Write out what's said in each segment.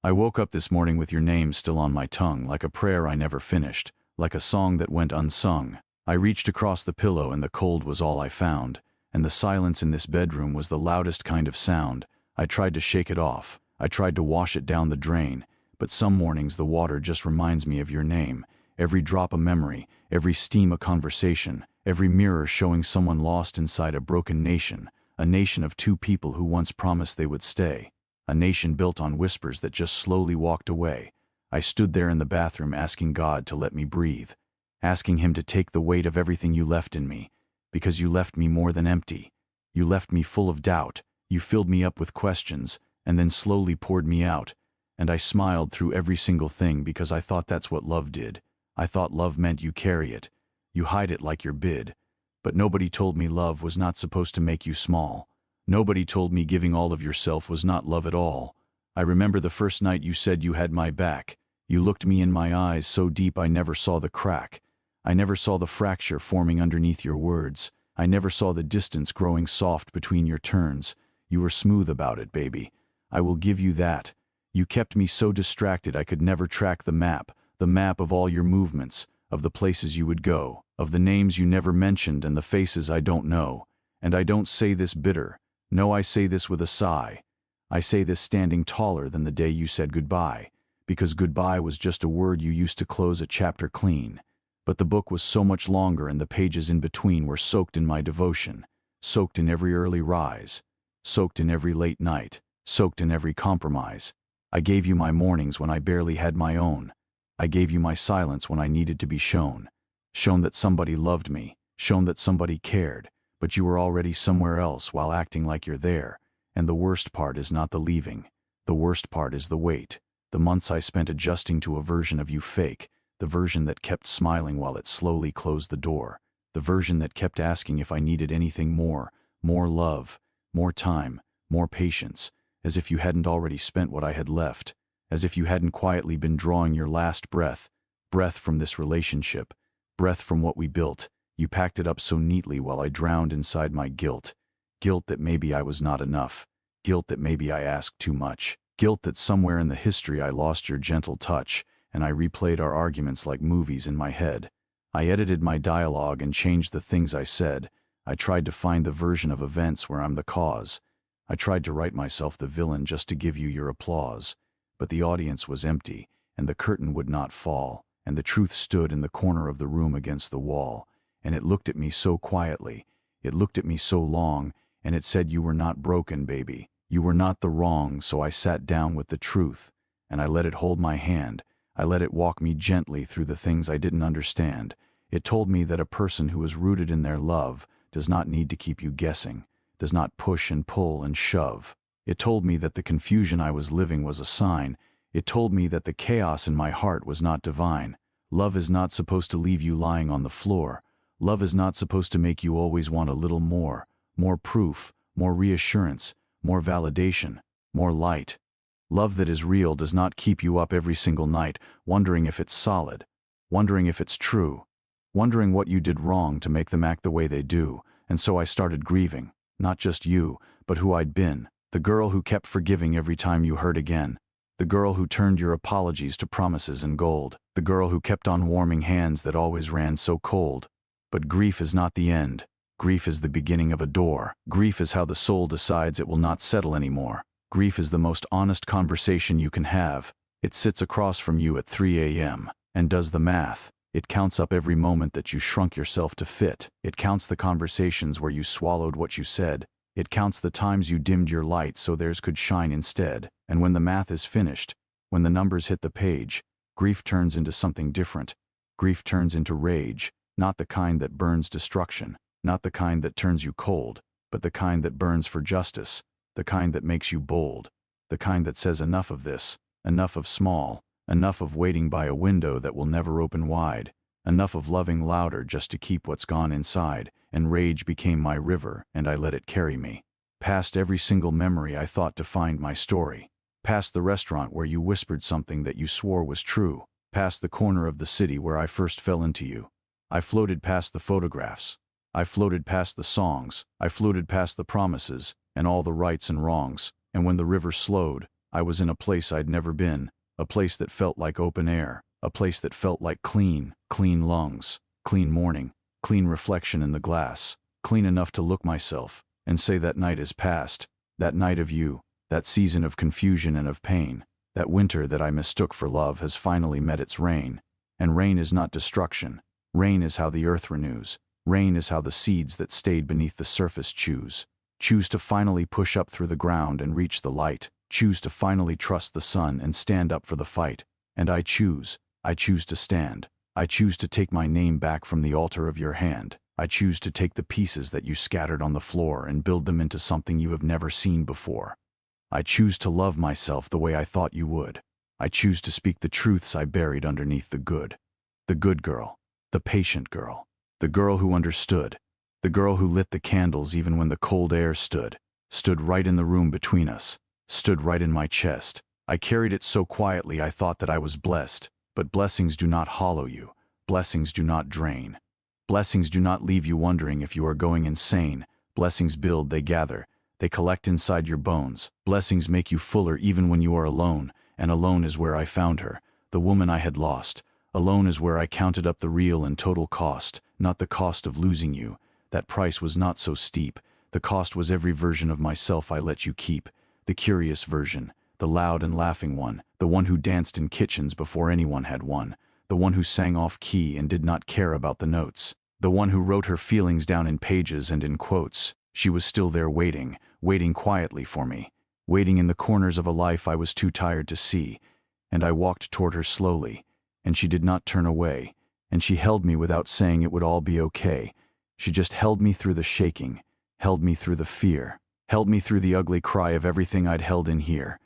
I woke up this morning with your name still on my tongue, like a prayer I never finished, like a song that went unsung. I reached across the pillow and the cold was all I found, and the silence in this bedroom was the loudest kind of sound. I tried to shake it off. I tried to wash it down the drain, but some mornings the water just reminds me of your name. Every drop a memory, every steam a conversation, every mirror showing someone lost inside a broken nation, a nation of two people who once promised they would stay, a nation built on whispers that just slowly walked away. I stood there in the bathroom asking God to let me breathe, asking Him to take the weight of everything you left in me, because you left me more than empty. You left me full of doubt. You filled me up with questions, and then slowly poured me out, and I smiled through every single thing because I thought that's what love did. I thought love meant you carry it, you hide it like your bid. But nobody told me love was not supposed to make you small. Nobody told me giving all of yourself was not love at all. I remember the first night you said you had my back. You looked me in my eyes so deep I never saw the crack. I never saw the fracture forming underneath your words. I never saw the distance growing soft between your turns. You were smooth about it, baby. I will give you that. You kept me so distracted I could never track the map of all your movements, of the places you would go, of the names you never mentioned and the faces I don't know. And I don't say this bitter. No, I say this with a sigh. I say this standing taller than the day you said goodbye, because goodbye was just a word you used to close a chapter clean. But the book was so much longer and the pages in between were soaked in my devotion, soaked in every early rise, soaked in every late night, soaked in every compromise. I gave you my mornings when I barely had my own. I gave you my silence when I needed to be shown that somebody loved me, shown that somebody cared, but you were already somewhere else while acting like you're there. And the worst part is not the leaving. The worst part is the wait, the months I spent adjusting to a version of you fake, the version that kept smiling while it slowly closed the door, the version that kept asking if I needed anything more love, more time, more patience, as if you hadn't already spent what I had left, as if you hadn't quietly been drawing your last breath from this relationship, breath from what we built. You packed it up so neatly while I drowned inside my guilt that maybe I was not enough, guilt that maybe I asked too much, guilt that somewhere in the history I lost your gentle touch, and I replayed our arguments like movies in my head. I edited my dialogue and changed the things I said. I tried to find the version of events where I'm the cause. I tried to write myself the villain just to give you your applause. But the audience was empty, and the curtain would not fall, and the truth stood in the corner of the room against the wall, and it looked at me so quietly, it looked at me so long, and it said, you were not broken, baby. You were not the wrong. So I sat down with the truth, and I let it hold my hand. I let it walk me gently through the things I didn't understand. It told me that a person who is rooted in their love does not need to keep you guessing, does not push and pull and shove. It told me that the confusion I was living was a sign. It told me that the chaos in my heart was not divine. Love is not supposed to leave you lying on the floor. Love is not supposed to make you always want a little more proof, more reassurance, more validation, more light. Love that is real does not keep you up every single night, wondering if it's solid, wondering if it's true, wondering what you did wrong to make them act the way they do. And so I started grieving, not just you, but who I'd been. The girl who kept forgiving every time you hurt again. The girl who turned your apologies to promises and gold. The girl who kept on warming hands that always ran so cold. But grief is not the end. Grief is the beginning of a door. Grief is how the soul decides it will not settle anymore. Grief is the most honest conversation you can have. It sits across from you at 3 a.m. and does the math. It counts up every moment that you shrunk yourself to fit. It counts the conversations where you swallowed what you said. It counts the times you dimmed your light so theirs could shine instead. And when the math is finished, when the numbers hit the page, grief turns into something different. Grief turns into rage, not the kind that burns destruction, not the kind that turns you cold, but the kind that burns for justice, the kind that makes you bold, the kind that says enough of this, enough of small, enough of waiting by a window that will never open wide, enough of loving louder just to keep what's gone inside. And rage became my river, and I let it carry me. Past every single memory I thought defined my story. Past the restaurant where you whispered something that you swore was true. Past the corner of the city where I first fell into you. I floated past the photographs. I floated past the songs. I floated past the promises, and all the rights and wrongs. And when the river slowed, I was in a place I'd never been, a place that felt like open air, a place that felt like clean lungs, clean morning, clean reflection in the glass, clean enough to look myself and say that night is past, that night of you, that season of confusion and of pain, that winter that I mistook for love has finally met its rain. And rain is not destruction. Rain is how the earth renews. Rain is how the seeds that stayed beneath the surface choose to finally push up through the ground and reach the light, choose to finally trust the sun and stand up for the fight. And I choose to stand. I choose to take my name back from the altar of your hand. I choose to take the pieces that you scattered on the floor and build them into something you have never seen before. I choose to love myself the way I thought you would. I choose to speak the truths I buried underneath the good girl, the patient girl, the girl who understood, the girl who lit the candles even when the cold air stood right in the room between us, stood right in my chest. I carried it so quietly I thought that I was blessed, but blessings do not hollow you, blessings do not drain. Blessings do not leave you wondering if you are going insane. Blessings build, they gather, they collect inside your bones. Blessings make you fuller even when you are alone, and alone is where I found her, the woman I had lost. Alone is where I counted up the real and total cost, not the cost of losing you. That price was not so steep. The cost was every version of myself I let you keep. The curious version, the loud and laughing one, the one who danced in kitchens before anyone had one, the one who sang off key and did not care about the notes, the one who wrote her feelings down in pages and in quotes. She was still there waiting quietly for me, waiting in the corners of a life I was too tired to see. And I walked toward her slowly, and she did not turn away, and she held me without saying it would all be okay. She just held me through the shaking, held me through the fear, held me through the ugly cry of everything I'd held in here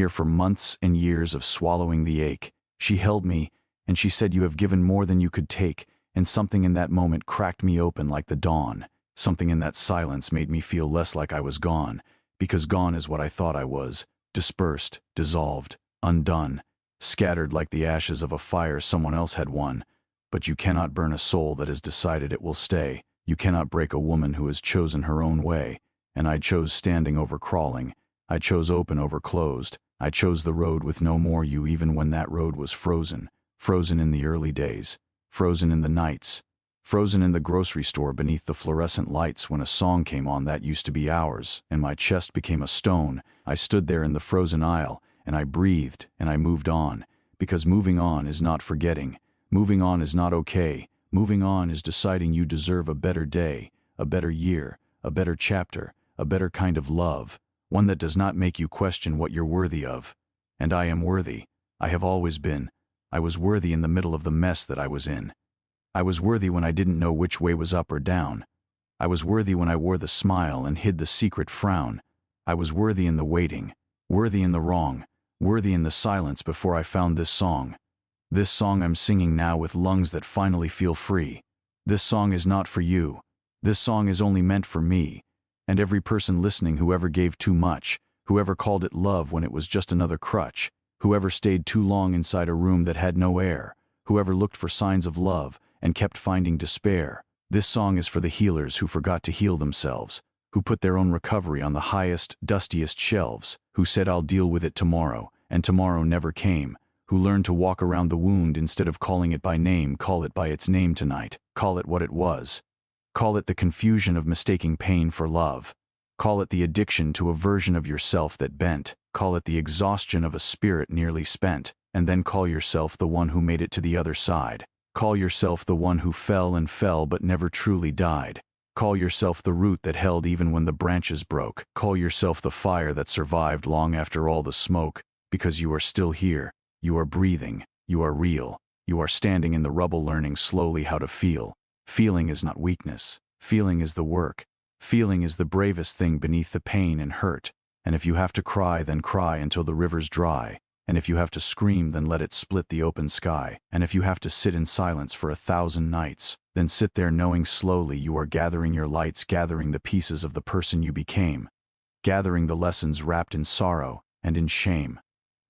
for months and years of swallowing the ache. She held me, and she said, "You have given more than you could take," and something in that moment cracked me open like the dawn. Something in that silence made me feel less like I was gone, because gone is what I thought I was, dispersed, dissolved, undone, scattered like the ashes of a fire someone else had won. But you cannot burn a soul that has decided it will stay. You cannot break a woman who has chosen her own way. And I chose standing over crawling. I chose open over closed. I chose the road with no more you even when that road was frozen. Frozen in the early days. Frozen in the nights. Frozen in the grocery store beneath the fluorescent lights when a song came on that used to be ours, and my chest became a stone. I stood there in the frozen aisle, and I breathed, and I moved on. Because moving on is not forgetting. Moving on is not okay. Moving on is deciding you deserve a better day, a better year, a better chapter, a better kind of love, one that does not make you question what you're worthy of. And I am worthy. I have always been. I was worthy in the middle of the mess that I was in. I was worthy when I didn't know which way was up or down. I was worthy when I wore the smile and hid the secret frown. I was worthy in the waiting, worthy in the wrong, worthy in the silence before I found this song. This song I'm singing now with lungs that finally feel free. This song is not for you. This song is only meant for me. And every person listening, whoever gave too much, whoever called it love when it was just another crutch, whoever stayed too long inside a room that had no air, whoever looked for signs of love and kept finding despair. This song is for the healers who forgot to heal themselves, who put their own recovery on the highest, dustiest shelves, who said I'll deal with it tomorrow, and tomorrow never came, who learned to walk around the wound instead of calling it by name. Call it by its name tonight. Call it what it was. Call it the confusion of mistaking pain for love. Call it the addiction to a version of yourself that bent. Call it the exhaustion of a spirit nearly spent. And then call yourself the one who made it to the other side. Call yourself the one who fell and fell but never truly died. Call yourself the root that held even when the branches broke. Call yourself the fire that survived long after all the smoke, because you are still here. You are breathing. You are real. You are standing in the rubble learning slowly how to feel. Feeling is not weakness. Feeling is the work. Feeling is the bravest thing beneath the pain and hurt. And if you have to cry, then cry until the river's dry. And if you have to scream, then let it split the open sky. And if you have to sit in silence for 1,000 nights, then sit there knowing slowly you are gathering your lights, gathering the pieces of the person you became, gathering the lessons wrapped in sorrow and in shame.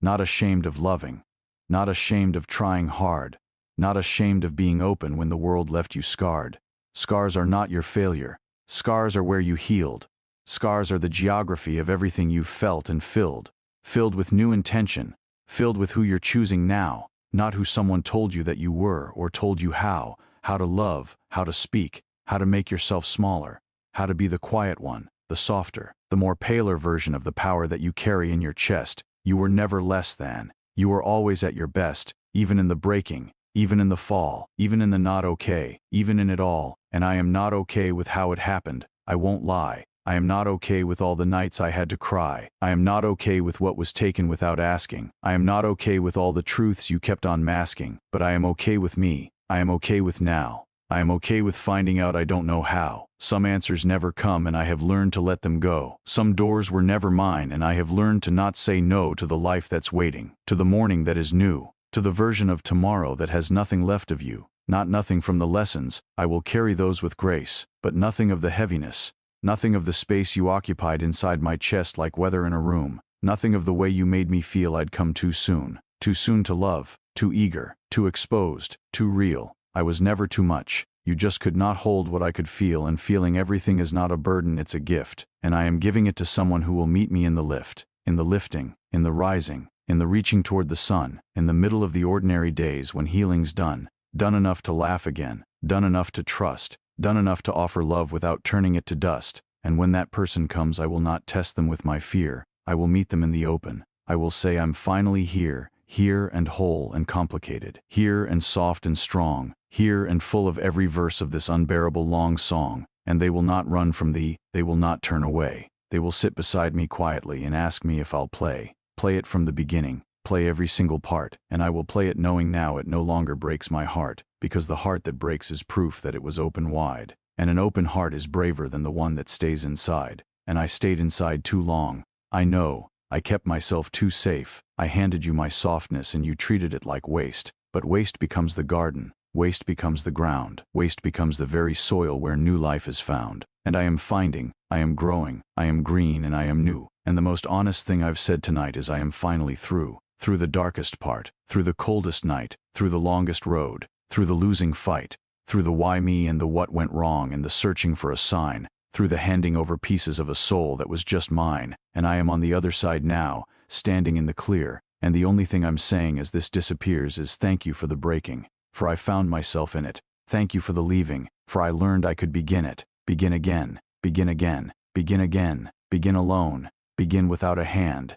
Not ashamed of loving, not ashamed of trying hard, not ashamed of being open when the world left you scarred. Scars are not your failure. Scars are where you healed. Scars are the geography of everything you've felt and filled. filled with new intention, filled with who you're choosing now, not who someone told you that you were or told you how to love, how to speak, how to make yourself smaller, how to be the quiet one, the softer, the more paler version of the power that you carry in your chest. You were never less than. You were always at your best, even in the breaking, even in the fall, even in the not okay, even in it all. And I am not okay with how it happened. I won't lie. I am not okay with all the nights I had to cry. I am not okay with what was taken without asking. I am not okay with all the truths you kept on masking. But I am okay with me. I am okay with now. I am okay with finding out I don't know how. Some answers never come and I have learned to let them go. Some doors were never mine and I have learned to not say no to the life that's waiting, to the morning that is new, to the version of tomorrow that has nothing left of you. Not nothing from the lessons. I will carry those with grace, but nothing of the heaviness. Nothing of the space you occupied inside my chest like weather in a room. Nothing of the way you made me feel I'd come too soon to love, too eager, too exposed, too real. I was never too much. You just could not hold what I could feel, and feeling everything is not a burden, it's a gift. And I am giving it to someone who will meet me in the lift, in the lifting, in the rising, in the reaching toward the sun, in the middle of the ordinary days when healing's done. Done enough to laugh again, done enough to trust, done enough to offer love without turning it to dust. And when that person comes, I will not test them with my fear. I will meet them in the open. I will say I'm finally here and whole and complicated, here and soft and strong, here and full of every verse of this unbearable long song. And they will not run from thee, they will not turn away. They will sit beside me quietly and ask me if I'll play it from the beginning, play every single part, and I will play it knowing now it no longer breaks my heart, because the heart that breaks is proof that it was open wide, and an open heart is braver than the one that stays inside, and I stayed inside too long. I know, I kept myself too safe. I handed you my softness and you treated it like waste, but waste becomes the garden, waste becomes the ground, waste becomes the very soil where new life is found, and I am finding, I am growing, I am green and I am new, and the most honest thing I've said tonight is I am finally through the darkest part, through the coldest night, through the longest road, through the losing fight, through the why me and the what went wrong and the searching for a sign, through the handing over pieces of a soul that was just mine, and I am on the other side now, standing in the clear, and the only thing I'm saying as this disappears is thank you for the breaking, for I found myself in it. Thank you for the leaving, for I learned I could begin it, begin again, begin again, begin again, begin alone, begin without a hand,